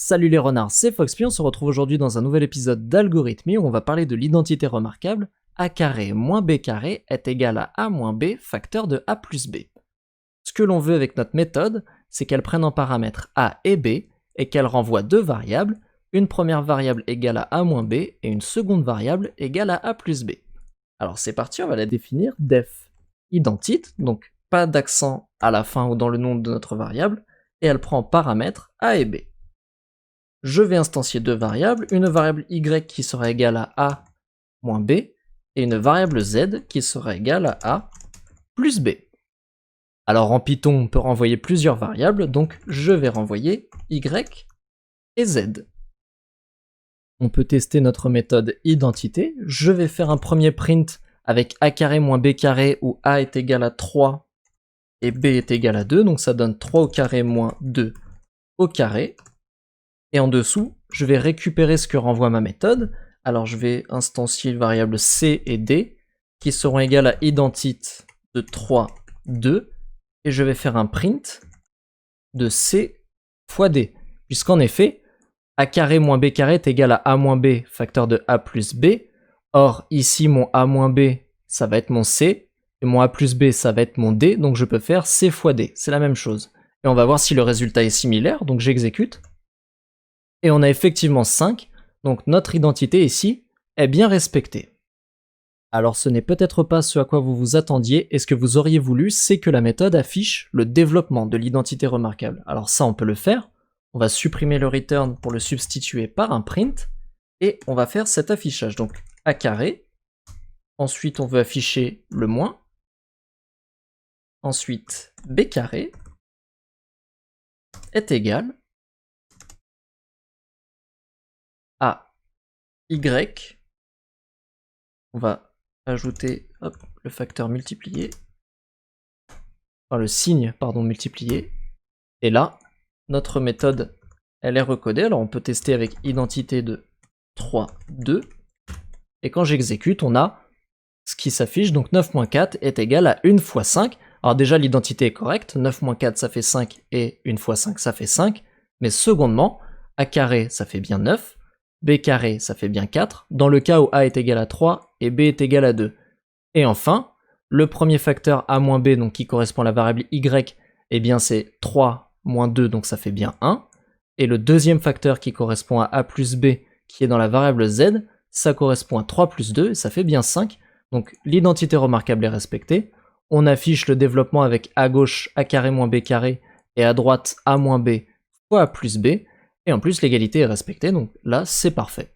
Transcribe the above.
Salut les renards, c'est Foxpy, on se retrouve aujourd'hui dans un nouvel épisode d'Algorithmie où on va parler de l'identité remarquable a carré moins b carré est égal à a moins b facteur de a plus b. Ce que l'on veut avec notre méthode, c'est qu'elle prenne en paramètres a et b et qu'elle renvoie deux variables, une première variable égale à a moins b et une seconde variable égale à a plus b. Alors c'est parti, on va la définir def identite, donc pas d'accent à la fin ou dans le nom de notre variable, et elle prend en paramètres a et b. Je vais instancier deux variables, une variable y qui sera égale à a moins b, et une variable z qui sera égale à a plus b. Alors en Python, on peut renvoyer plusieurs variables, donc je vais renvoyer y et z. On peut tester notre méthode identité. Je vais faire un premier print avec a carré moins b carré où a est égal à 3 et b est égal à 2, donc ça donne 3 au carré moins 2 au carré. Et en dessous, je vais récupérer ce que renvoie ma méthode. Alors je vais instancier les variables c et d qui seront égales à identite de 3, 2. Et je vais faire un print de c fois d. Puisqu'en effet, a carré moins b carré est égal à a moins b facteur de a plus b. Or ici mon a moins b ça va être mon c. Et mon a plus b ça va être mon d. Donc je peux faire c fois d. C'est la même chose. Et on va voir si le résultat est similaire. Donc j'exécute. Et on a effectivement 5, donc notre identité ici est bien respectée. Alors ce n'est peut-être pas ce à quoi vous vous attendiez, et ce que vous auriez voulu, c'est que la méthode affiche le développement de l'identité remarquable. Alors ça on peut le faire, on va supprimer le return pour le substituer par un print, et on va faire cet affichage, donc a carré, ensuite on veut afficher le moins, ensuite b carré est égal à y, on va ajouter le facteur multiplié, enfin le signe pardon multiplié, et là notre méthode elle est recodée. Alors on peut tester avec identité de 3, 2, et quand j'exécute on a ce qui s'affiche, donc 9-4 est égal à 1 fois 5. Alors déjà l'identité est correcte, 9-4 ça fait 5 et 1 fois 5 ça fait 5, mais secondement, a carré ça fait bien 9, b carré ça fait bien 4, dans le cas où a est égal à 3 et b est égal à 2. Et enfin, le premier facteur a moins b, donc qui correspond à la variable y, eh bien c'est 3 moins 2, donc ça fait bien 1. Et le deuxième facteur qui correspond à a plus b, qui est dans la variable z, ça correspond à 3 plus 2, et ça fait bien 5. Donc l'identité remarquable est respectée. On affiche le développement avec à gauche a carré moins b carré, et à droite a moins b fois a plus b. Et en plus, l'égalité est respectée, donc là, c'est parfait.